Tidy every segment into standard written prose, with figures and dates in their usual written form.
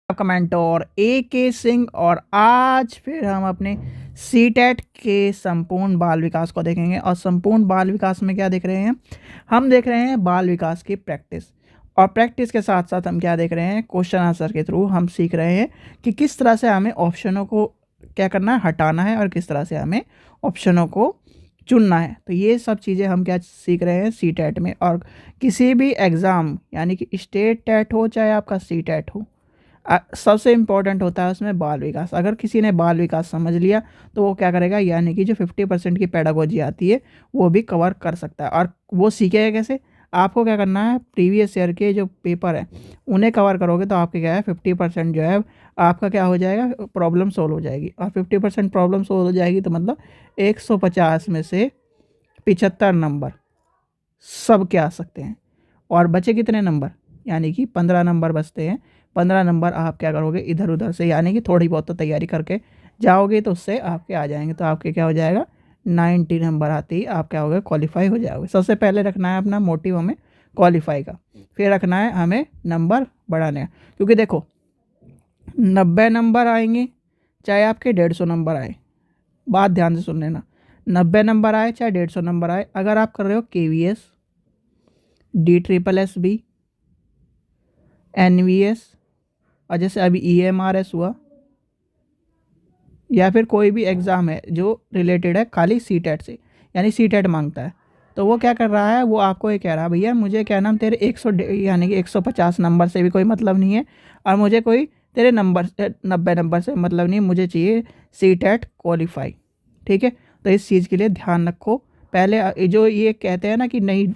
आपका मेंटोर ए के सिंह और आज फिर हम अपने सीटेट के संपूर्ण बाल विकास को देखेंगे। और संपूर्ण बाल विकास में क्या देख रहे हैं, हम देख रहे हैं बाल विकास की प्रैक्टिस। और प्रैक्टिस के साथ साथ हम क्या देख रहे हैं, क्वेश्चन आंसर के थ्रू हम सीख रहे हैं कि किस तरह से हमें ऑप्शनों को क्या करना है, हटाना है, और किस तरह से हमें ऑप्शनों को चुनना है। तो ये सब चीज़ें हम क्या सीख रहे हैं सीटेट में। और किसी भी एग्ज़ाम यानी कि स्टेट टेट हो चाहे आपका सीटेट हो, सबसे इम्पोर्टेंट होता है उसमें बाल विकास। अगर किसी ने बाल विकास समझ लिया तो वो क्या करेगा, यानी कि जो 50% की पेडागोजी आती है वो भी कवर कर सकता है। और वो सीखेगा कैसे, आपको क्या करना है, प्रीवियस ईयर के जो पेपर है उन्हें कवर करोगे तो आपके क्या है 50% जो है आपका क्या हो जाएगा, प्रॉब्लम सोल्व हो जाएगी। और 50% प्रॉब्लम सोल्व हो जाएगी तो मतलब 150 में से 75 नंबर सब के आ सकते हैं। और बचे कितने नंबर, यानी कि 15 नंबर बचते हैं। 15 नंबर आप क्या करोगे, इधर उधर से यानी कि थोड़ी बहुत तो तैयारी करके जाओगे तो उससे आपके आ जाएंगे। तो आपके क्या हो जाएगा, 90 नंबर आते ही आप क्या होगा, क्वालिफाई हो जाओगे। सबसे पहले रखना है अपना मोटिव हमें क्वालिफाई का, फिर रखना है हमें नंबर बढ़ाने का। क्योंकि देखो 90 नंबर आएंगे चाहे आपके 150 नंबर आए, बात ध्यान से सुन लेना, 90 नंबर आए चाहे 150 नंबर आए, अगर आप कर रहे हो KVS, DSSS, NVS, और जैसे अभी EMRS हुआ, या फिर कोई भी एग्ज़ाम है जो रिलेटेड है खाली सीटेट से, यानी सीटेट मांगता है, तो वो क्या कर रहा है, वो आपको ये कह रहा है भैया मुझे क्या नाम तेरे 100 यानी कि 150 नंबर से भी कोई मतलब नहीं है, और मुझे कोई तेरे नंबर 90 नंबर से मतलब नहीं, मुझे चाहिए सीटेट क्वालिफाई। ठीक है, तो इस चीज़ के लिए ध्यान रखो। पहले जो ये कहते हैं ना कि नहीं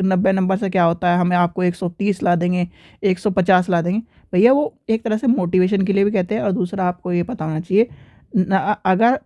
90 नंबर से क्या होता है, हमें आपको 130 ला देंगे, 150 ला देंगे, भैया वो एक तरह से मोटिवेशन के लिए भी कहते हैं। और दूसरा आपको ये पता होना चाहिए अगर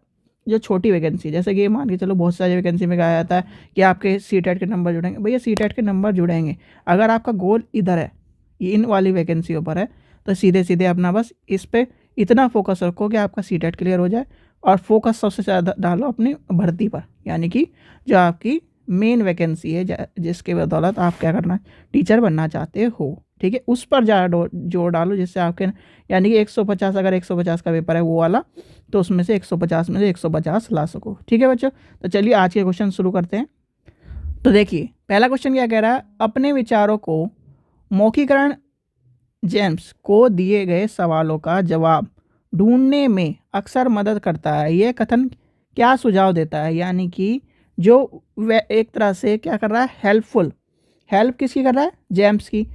जो छोटी वैकेंसी, जैसे कि मान के चलो बहुत सारी वैकेंसी में कहा जाता है कि आपके सीटेट के नंबर जुड़ेंगे, भैया सीटेट के नंबर जुड़ेंगे। अगर आपका गोल इधर है, इन वाली वैकेंसियों पर है, तो सीधे सीधे अपना बस इस पे इतना फोकस रखो कि आपका सीटेट क्लियर हो जाए। और फोकस सबसे ज़्यादा डालो अपनी भर्ती पर, यानी कि जो आपकी मेन वैकेंसी है जिसके बदौलत आप क्या करना, टीचर बनना चाहते हो। ठीक है, उस पर ज़्यादा जोर डालो, जिससे आपके यानी कि 150, अगर 150 का पेपर है वो वाला, तो उसमें से 150 में से 150 ला सको। ठीक है बच्चों, तो चलिए आज के क्वेश्चन शुरू करते हैं। तो देखिए पहला क्वेश्चन क्या कह रहा है, अपने विचारों को मौखिकरण जेम्स को दिए गए सवालों का जवाब ढूंढने में अक्सर मदद करता है। यह कथन क्या सुझाव देता है, यानी कि जो एक तरह से क्या कर रहा है, हेल्पफुल, हेल्प किसकी कर रहा है, जेम्स की,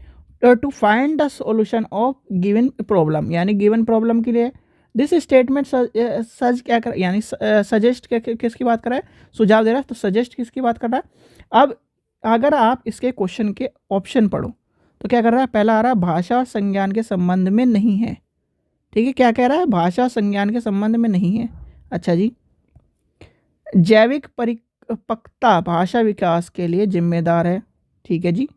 to find the solution of given problem, यानी गिवन प्रॉब्लम के लिए दिस स्टेटमेंट सज क्या कर, यानी सजेस्ट किसकी बात कर रहा है, सुझाव दे रहा है, तो सजेस्ट किसकी बात कर रहा है। अब अगर आप इसके क्वेश्चन के ऑप्शन पढ़ो तो क्या कर रहा है, पहला आ रहा है भाषा और संज्ञान के संबंध में नहीं है। ठीक है, क्या कह रहा है, भाषा और संज्ञान के संबंध में नहीं है। अच्छा जी, जैविक परिपक्वता भाषा विकास के लिए जिम्मेदार है। ठीक है जी,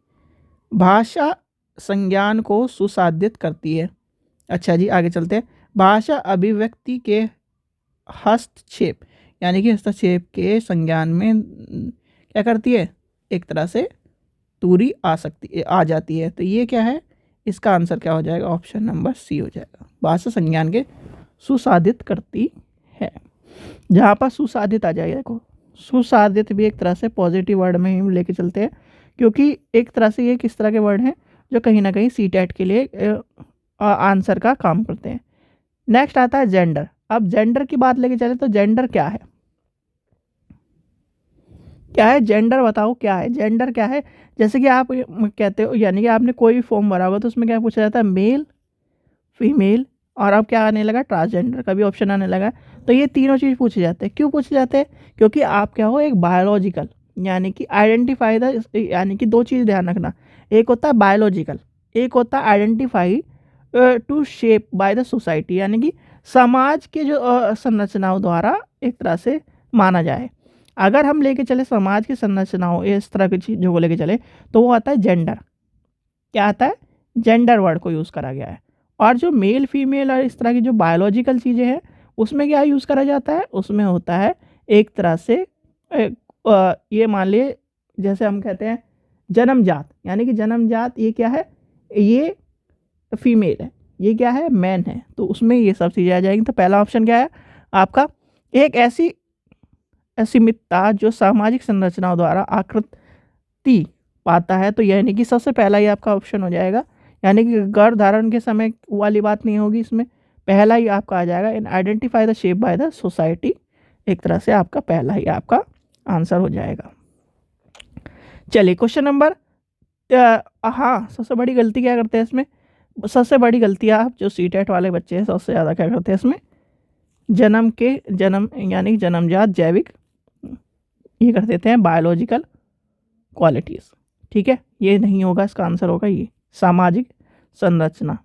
भाषा संज्ञान को सुसाधित करती है। अच्छा जी, आगे चलते हैं, भाषा अभिव्यक्ति के हस्तक्षेप, यानी कि हस्तक्षेप के संज्ञान में क्या करती है, एक तरह से दूरी आ जाती है। तो ये क्या है, इसका आंसर क्या हो जाएगा, ऑप्शन नंबर सी हो जाएगा, भाषा संज्ञान के सुसाधित करती है। जहाँ पर सुसाधित आ जाएगा, देखो सुसाधित भी एक तरह से पॉजिटिव वर्ड में ही लेके चलते हैं, क्योंकि एक तरह से ये किस तरह के वर्ड हैं जो कहीं ना कहीं सीटेट के लिए आंसर का काम करते हैं। नेक्स्ट आता है जेंडर। अब जेंडर की बात लेके चले तो जेंडर क्या है, क्या है जेंडर, बताओ क्या है जेंडर, क्या है। जैसे कि आप कहते हो, यानी कि आपने कोई भी फॉर्म भरा होगा तो उसमें क्या पूछा जाता है, मेल, फीमेल, और अब क्या आने लगा, ट्रांसजेंडर का भी ऑप्शन आने लगा। तो ये तीनों चीज़ पूछे जाते हैं। क्यों पूछे जाते हैं, क्योंकि आप क्या हो, एक बायोलॉजिकल, यानी कि आइडेंटिफाई द, यानी कि दो चीज़ ध्यान रखना, एक होता है बायोलॉजिकल, एक होता है identify to shape by the society, यानी कि समाज के जो संरचनाओं द्वारा एक तरह से माना जाए। अगर हम लेके चले समाज की संरचनाओं इस तरह की चीज़ों को लेके चले तो वो आता है जेंडर। क्या आता है, जेंडर वर्ड को यूज़ करा गया है। और जो मेल फीमेल और इस तरह की जो बायोलॉजिकल चीज़ें हैं उसमें क्या यूज़ करा जाता है, उसमें होता है एक तरह से ये मान लिए, जैसे हम कहते हैं जन्मजात, यानी कि जन्मजात ये क्या है, ये फीमेल है। ये क्या है, मैन है, तो उसमें ये सब चीज़ें आ जाएंगी। तो पहला ऑप्शन क्या है आपका, एक ऐसी असीमितता जो सामाजिक संरचनाओं द्वारा आकृति पाता है, तो यानी कि सबसे पहला ही आपका ऑप्शन हो जाएगा, यानी कि गर्भ धारण के समय वाली बात नहीं होगी इसमें, पहला ही आपका आ जाएगा, in identify the shape by the society, एक तरह से आपका पहला ही आपका आंसर हो जाएगा। चलिए क्वेश्चन नंबर, हाँ सबसे बड़ी गलती क्या करते हैं इसमें, सबसे बड़ी गलती आप जो सीटेट वाले बच्चे हैं सबसे ज़्यादा क्या करते हैं इसमें, जन्म यानी जन्मजात जैविक, ये कर देते हैं बायोलॉजिकल क्वालिटीज़। ठीक है, ये नहीं होगा, इसका आंसर होगा ये सामाजिक संरचना।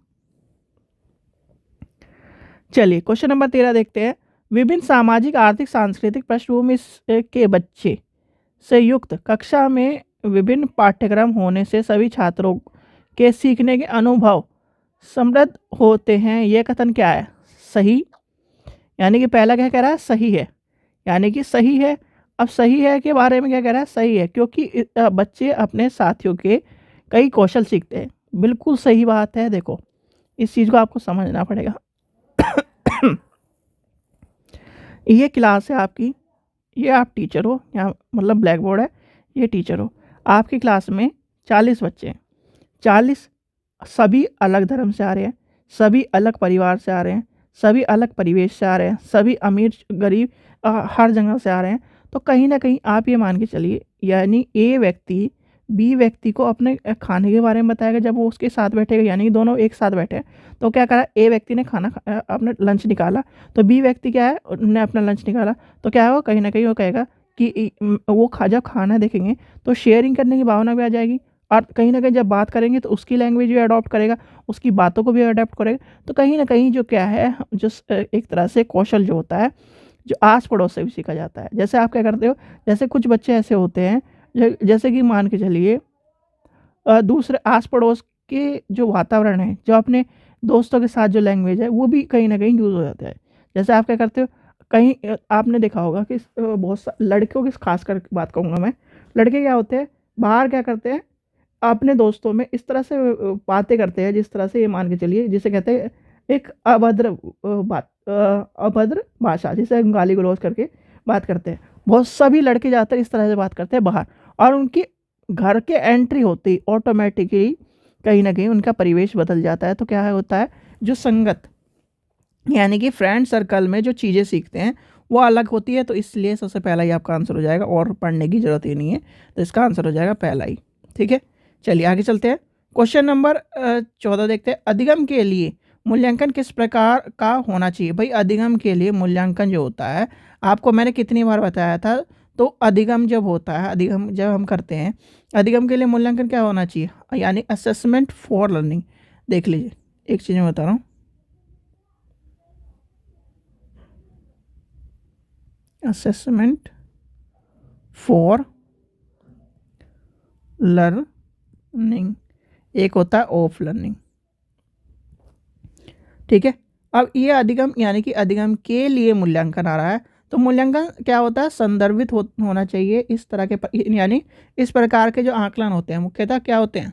चलिए क्वेश्चन नंबर 13 देखते हैं, विभिन्न सामाजिक आर्थिक सांस्कृतिक पृष्ठभूमि के बच्चे से युक्त कक्षा में विभिन्न पाठ्यक्रम होने से सभी छात्रों के सीखने के अनुभव समृद्ध होते हैं, यह कथन क्या है, सही, यानी कि पहला क्या कह रहा है, सही है, यानी कि सही है। अब सही है के बारे में क्या कह रहा है, सही है, क्योंकि बच्चे अपने साथियों के कई कौशल सीखते हैं, बिल्कुल सही बात है। देखो इस चीज़ को आपको समझना पड़ेगा। ये क्लास है आपकी, ये आप टीचर हो, यहाँ मतलब ब्लैक बोर्ड है, ये टीचर हो, आपकी क्लास में 40 बच्चे हैं, 40 सभी अलग धर्म से आ रहे हैं, सभी अलग परिवार से आ रहे हैं, सभी अलग परिवेश से आ रहे हैं, सभी अमीर गरीब हर जगह से आ रहे हैं। तो कहीं ना कहीं आप ये मान के चलिए, यानी ए व्यक्ति बी व्यक्ति को अपने खाने के बारे में बताएगा जब वो उसके साथ बैठेगा, यानी दोनों एक साथ बैठे हैं, तो क्या करा, ए व्यक्ति ने खाना अपने लंच निकाला, तो बी व्यक्ति क्या है, उन्होंने अपना लंच निकाला, तो क्या है वो कहीं ना कहीं वो कहेगा कि वो जब खाना देखेंगे तो शेयरिंग करने की भावना भी आ जाएगी, और कहीं ना कहीं जब बात करेंगे तो उसकी लैंग्वेज भी अडॉप्ट करेगा, उसकी बातों को भी अडॉप्ट करेगा। तो कहीं ना कहीं जो क्या है, जो एक तरह से कौशल जो होता है जो आस पड़ोस से भी सीखा जाता है। जैसे आप क्या करते हो, जैसे कुछ बच्चे ऐसे होते हैं जैसे कि मान के चलिए दूसरे आस पड़ोस के जो वातावरण है, जो अपने दोस्तों के साथ जो लैंग्वेज है वो भी कहीं ना कहीं यूज़ हो जाता है। जैसे आप क्या करते हो, कहीं आपने देखा होगा कि बहुत लड़कियों की खास कर बात कहूँगा मैं, लड़के क्या होते हैं बाहर क्या करते हैं, अपने दोस्तों में इस तरह से बातें करते हैं, जिस तरह से ये मान के चलिए जिसे कहते हैं एक अभद्र भाषा, जिसे हम गाली गलौज करके बात करते हैं। बहुत सभी लड़के ज़्यादातर इस तरह से बात करते हैं बाहर, और उनकी घर के एंट्री होती ही ऑटोमेटिकली कहीं ना कहीं उनका परिवेश बदल जाता है। तो क्या होता है, जो संगत यानी कि फ्रेंड सर्कल में जो चीज़ें सीखते हैं वो अलग होती है। तो इसलिए सबसे पहला ही आपका आंसर हो जाएगा, और पढ़ने की ज़रूरत ही नहीं है, तो इसका आंसर हो जाएगा पहला ही। ठीक है, चलिए आगे चलते हैं। क्वेश्चन नंबर 14 देखते हैं, अधिगम के लिए मूल्यांकन किस प्रकार का होना चाहिए। भाई अधिगम के लिए मूल्यांकन जो होता है, आपको मैंने कितनी बार बताया था, तो अधिगम जब होता है, अधिगम जब हम करते हैं, अधिगम के लिए मूल्यांकन क्या होना चाहिए, यानी असेसमेंट फॉर लर्निंग। देख लीजिए एक चीज़ मैं बता रहा हूँ, असेसमेंट फॉर लर्निंग, एक होता है ऑफ लर्निंग। ठीक है, अब ये अधिगम यानी कि अधिगम के लिए मूल्यांकन आ रहा है, तो मूल्यांकन क्या होता है, संदर्भित होना चाहिए इस तरह के यानी इस प्रकार के जो आकलन होते हैं मुख्यतः क्या होते हैं,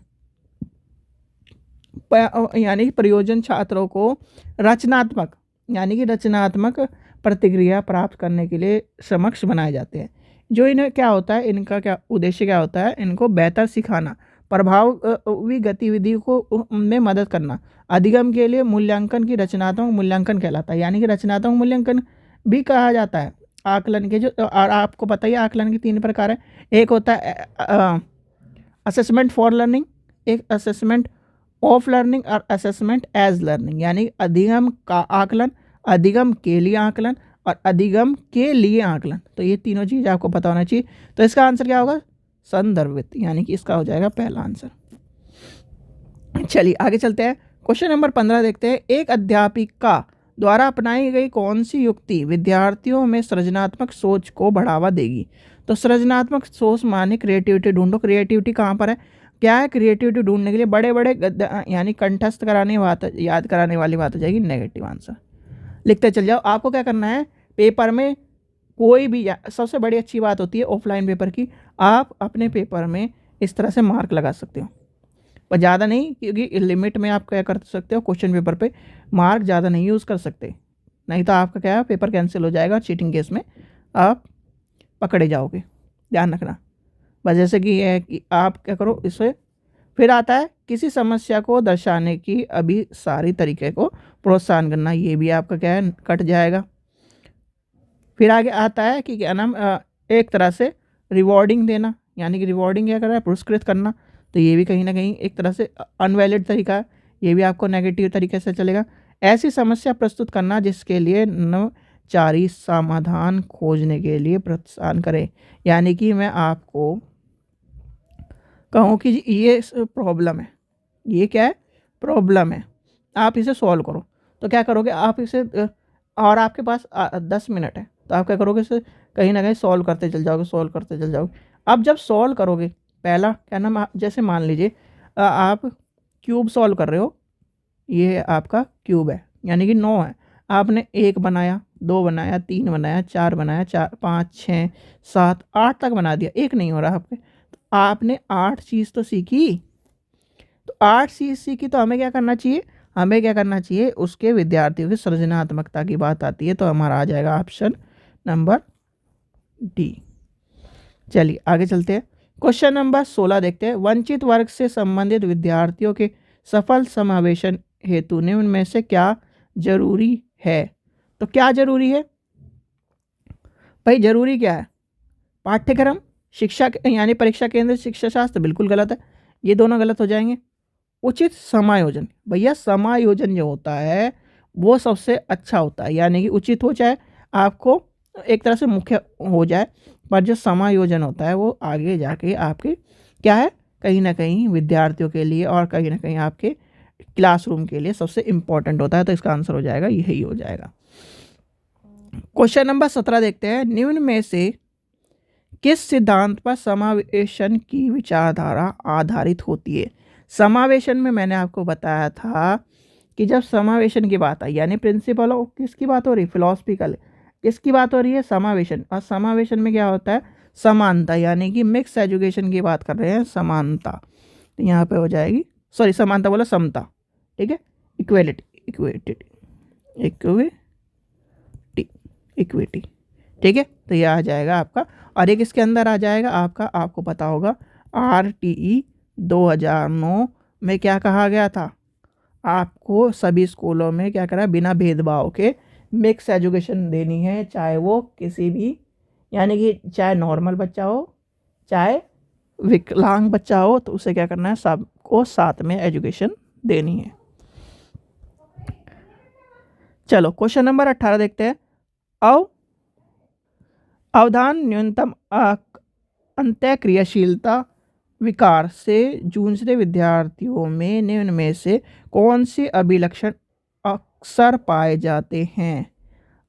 यानी प्रयोजन छात्रों को रचनात्मक यानी कि रचनात्मक प्रतिक्रिया प्राप्त करने के लिए समक्ष बनाए जाते हैं। जो इन्हें क्या होता है, इनका क्या उद्देश्य क्या होता है, इनको बेहतर सिखाना, प्रभावी गतिविधि को में मदद करना। अधिगम के लिए मूल्यांकन की रचनात्मक मूल्यांकन कहलाता है, यानी कि रचनात्मक मूल्यांकन भी कहा जाता है आकलन के जो, और आपको पता ही आकलन के 3 प्रकार है, एक होता है असेसमेंट फॉर लर्निंग, एक असेसमेंट ऑफ लर्निंग, और असेसमेंट एज लर्निंग, यानी अधिगम का आकलन, अधिगम के लिए आकलन, और अधिगम के लिए आकलन। तो ये तीनों चीज़ आपको पता होना चाहिए। तो इसका आंसर क्या होगा, संदर्भित, यानी कि इसका हो जाएगा पहला आंसर। चलिए आगे चलते हैं। क्वेश्चन नंबर 15 देखते हैं, एक अध्यापिका द्वारा अपनाई गई कौन सी युक्ति विद्यार्थियों में सृजनात्मक सोच को बढ़ावा देगी। तो सृजनात्मक सोच माने क्रिएटिविटी ढूंढो। क्रिएटिविटी कहाँ पर है, क्या है, क्रिएटिविटी ढूंढने के लिए बड़े बड़े यानी कंठस्थ कराने बात, याद कराने वाली बात हो जाएगी नेगेटिव आंसर। लिखते चल जाओ। आपको क्या करना है, पेपर में कोई भी, सबसे बड़ी अच्छी बात होती है ऑफलाइन पेपर की, आप अपने पेपर में इस तरह से मार्क लगा सकते हो। पर ज़्यादा नहीं, क्योंकि लिमिट में आप क्या कर सकते हो, क्वेश्चन पेपर पे मार्क ज़्यादा नहीं यूज़ कर सकते, नहीं तो आपका क्या है, पेपर कैंसिल हो जाएगा, चीटिंग केस में आप पकड़े जाओगे, ध्यान रखना। बस जैसे कि ये है कि आप क्या करो इसे। फिर आता है किसी समस्या को दर्शाने की अभी सारी तरीके को प्रोत्साहन करना, ये भी आपका क्या है, कट जाएगा। फिर आगे आता है कि क्या नाम, एक तरह से रिवॉर्डिंग देना, यानी कि रिवॉर्डिंग क्या कर रहा है, पुरस्कृत करना, तो ये भी कहीं ना कहीं एक तरह से अनवैलिड तरीका है, ये भी आपको नेगेटिव तरीके से चलेगा। ऐसी समस्या प्रस्तुत करना जिसके लिए नवचारी समाधान खोजने के लिए प्रोत्साहन करें, यानी कि मैं आपको कहूँ कि ये प्रॉब्लम है, ये क्या है, प्रॉब्लम है, आप इसे सॉल्व करो, तो क्या करोगे आप इसे और आपके पास 10 मिनट है, तो आप क्या करोगे, इसे कहीं ना कहीं सॉल्व करते चल जाओगे, सॉल्व करते चल जाओगे। अब जब सॉल्व करोगे, पहला क्या नाम, जैसे मान लीजिए आप क्यूब सॉल्व कर रहे हो, ये आपका क्यूब है, यानी कि 9 है, आपने 1 बनाया, 2 बनाया, 3 बनाया, 4 बनाया, 4 5 6 7 8 तक बना दिया, एक नहीं हो रहा आपके, तो आपने 8 चीज़ तो सीखी, तो 8 चीज़ सीखी, तो हमें क्या करना चाहिए, हमें क्या करना चाहिए, उसके विद्यार्थियों की सृजनात्मकता की बात आती है, तो हमारा आ जाएगा ऑप्शन नंबर डी। चलिए आगे चलते हैं, क्वेश्चन नंबर 16 देखते हैं। वंचित वर्ग से संबंधित विद्यार्थियों के सफल समावेशन हेतु निम्न में से क्या जरूरी है, तो क्या जरूरी है भाई, जरूरी क्या है, पाठ्यक्रम, शिक्षा यानी परीक्षा केंद्र शिक्षा शास्त्र, बिल्कुल गलत है, ये दोनों गलत हो जाएंगे। उचित समायोजन, भैया समायोजन जो होता है वो सबसे अच्छा होता है, यानी कि उचित हो जाए, आपको एक तरह से मुख्य हो जाए, पर जो समायोजन होता है वो आगे जाके आपके क्या है, कहीं ना कहीं विद्यार्थियों के लिए और कहीं ना कहीं आपके क्लासरूम के लिए सबसे इम्पोर्टेंट होता है, तो इसका आंसर हो जाएगा, यही हो जाएगा। क्वेश्चन नंबर 17 देखते हैं। निम्न में से किस सिद्धांत पर समावेशन की विचारधारा आधारित होती है। समावेशन में मैंने आपको बताया था कि जब समावेशन की बात आई, यानी प्रिंसिपल ऑफ किसकी बात हो रही, फिलोसफिकल किसकी बात हो रही है, समावेशन, और समावेशन में क्या होता है, समानता, यानी कि मिक्स एजुकेशन की बात कर रहे हैं, समानता, तो यहाँ पे हो जाएगी, सॉरी समानता बोला, समता, ठीक है, इक्वेलिटी, इक्वेटी, इक्विटी, ठीक है, तो यह आ जाएगा आपका। और एक इसके अंदर आ जाएगा आपका, आपको पता होगा RTE 2009 में क्या कहा गया था, आपको सभी स्कूलों में क्या करा, बिना भेदभाव के मिक्स एजुकेशन देनी है, चाहे वो किसी भी, यानी कि चाहे नॉर्मल बच्चा हो, चाहे विकलांग बच्चा हो, तो उसे क्या करना है, सबको साथ में एजुकेशन देनी है। चलो क्वेश्चन नंबर 18 देखते हैं। अवधान न्यूनतम अंतःक्रियाशीलता विकार से जूझते विद्यार्थियों में निम्न में से कौन से अभिलक्षण अक्सर पाए जाते हैं।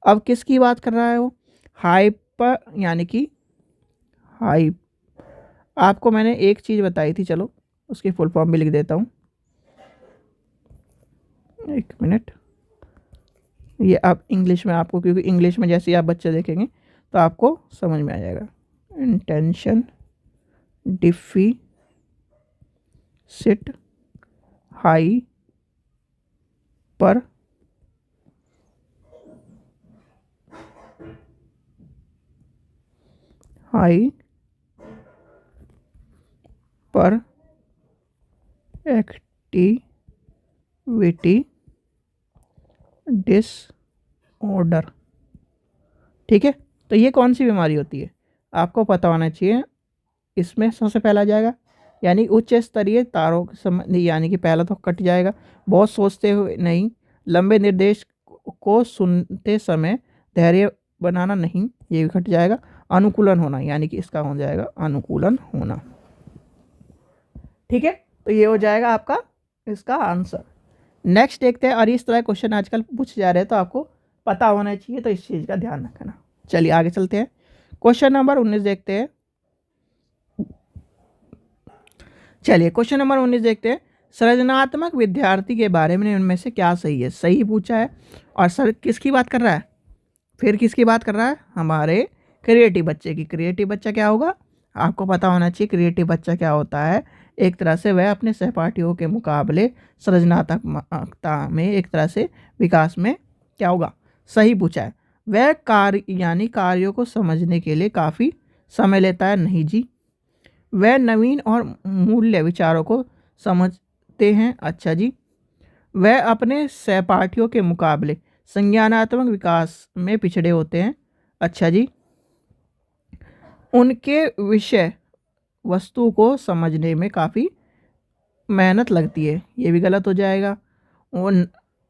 अब किसकी बात कर रहा है वो, हाइपर, यानी कि आपको मैंने एक चीज़ बताई थी, चलो उसकी फुल फॉर्म भी लिख देता हूँ, एक मिनट, ये आप इंग्लिश में आपको, क्योंकि इंग्लिश में जैसे ही आप बच्चे देखेंगे तो आपको समझ में आ जाएगा। इंटेंशन डिफिसिट हाई पर एक्टिविटी डिसऑर्डर, ठीक है, तो ये कौन सी बीमारी होती है, आपको पता होना चाहिए। इसमें सबसे पहला जाएगा, यानी उच्च स्तरीय तारों संबंधी, यानी कि पहला तो कट जाएगा, बहुत सोचते हुए नहीं, लंबे निर्देश को सुनते समय धैर्य बनाना नहीं, ये भी कट जाएगा। अनुकूलन होना, यानी कि इसका हो जाएगा अनुकूलन होना, ठीक है, तो ये हो जाएगा आपका इसका आंसर। नेक्स्ट देखते हैं, और इस तरह क्वेश्चन आजकल पूछे जा रहे हैं, तो आपको पता होना चाहिए, तो इस चीज़ का ध्यान रखना। चलिए आगे चलते हैं, क्वेश्चन नंबर 19 देखते हैं। चलिए क्वेश्चन नंबर 19 देखते हैं। सृजनात्मक विद्यार्थी के बारे में उनमें से क्या सही है, सही पूछा है, और सर किसकी बात कर रहा है, फिर किसकी बात कर रहा है, हमारे क्रिएटिव बच्चे की। क्रिएटिव बच्चा क्या होगा, आपको पता होना चाहिए, क्रिएटिव बच्चा क्या होता है, एक तरह से वह अपने सहपाठियों के मुकाबले सृजनात्मकता में एक तरह से विकास में क्या होगा, सही पूछा है। वह कार्य यानी कार्यों को समझने के लिए काफ़ी समय लेता है, नहीं जी। वह नवीन और मूल्य विचारों को समझते हैं, अच्छा जी। वह अपने सहपाठियों के मुकाबले संज्ञानात्मक विकास में पिछड़े होते हैं, अच्छा जी। उनके विषय वस्तु को समझने में काफ़ी मेहनत लगती है, ये भी गलत हो जाएगा।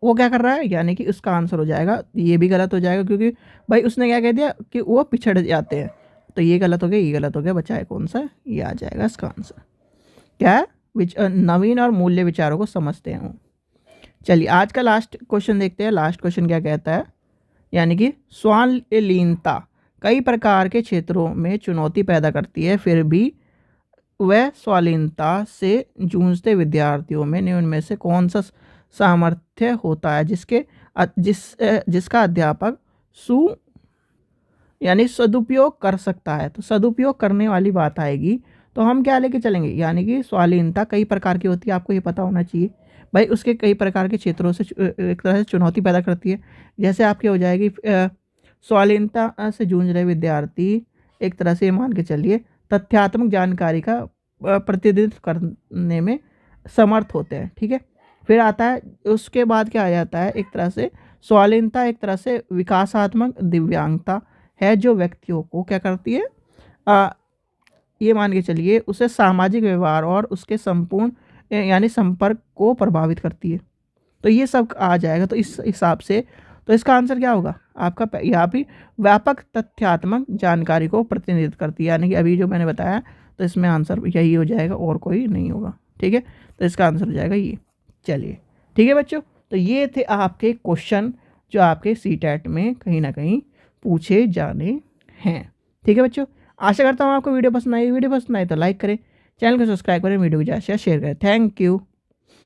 वो क्या कर रहा है, यानी कि उसका आंसर हो जाएगा, ये भी गलत हो जाएगा क्योंकि भाई उसने क्या कह दिया कि वो पिछड़ जाते हैं, तो ये गलत हो गया, ये गलत हो गया, बचा है कौन सा, ये आ जाएगा इसका आंसर क्या है, नवीन और मूल्य विचारों को समझते हैं। चलिए आज का लास्ट क्वेश्चन देखते हैं। लास्ट क्वेश्चन क्या कहता है, यानी कि स्वावलीनता कई प्रकार के क्षेत्रों में चुनौती पैदा करती है, फिर भी वह स्वावलीनता से जूझते विद्यार्थियों में निम्न में से कौन सा सामर्थ्य होता है जिसका अध्यापक यानी सदुपयोग कर सकता है। तो सदुपयोग करने वाली बात आएगी तो हम क्या लेके चलेंगे, यानी कि स्वावलीनता कई प्रकार की होती है, आपको ये पता होना चाहिए भाई। उसके कई प्रकार के क्षेत्रों से एक तरह से चुनौती पैदा करती है। जैसे आपकी हो जाएगी स्वावलीनता से जूझ रहे विद्यार्थी एक तरह से मान के चलिए तथ्यात्मक जानकारी का प्रतिनिधित्व करने में समर्थ होते हैं, ठीक है। फिर आता है उसके बाद क्या आ जाता है, एक तरह से स्वावलीनता एक तरह से विकासात्मक दिव्यांगता है जो व्यक्तियों को क्या करती है, ये मान के चलिए उसे सामाजिक व्यवहार और उसके संपूर्ण यानी संपर्क को प्रभावित करती है। तो ये सब आ जाएगा। तो इस हिसाब से तो इसका आंसर क्या होगा आपका, यहाँ भी व्यापक तथ्यात्मक जानकारी को प्रतिनिधित्व करती है, यानी कि अभी जो मैंने बताया, तो इसमें आंसर यही हो जाएगा और कोई नहीं होगा, ठीक है। तो इसका आंसर हो जाएगा ये। चलिए ठीक है बच्चों, तो ये थे आपके क्वेश्चन जो आपके CTET में कहीं ना कहीं पूछे जाने हैं, ठीक है बच्चों। आशा करता हूँ आपको वीडियो पसंद आई तो लाइक करें, चैनल को सब्सक्राइब करें, वीडियो को ज़्यादा शेयर करें। Thank you.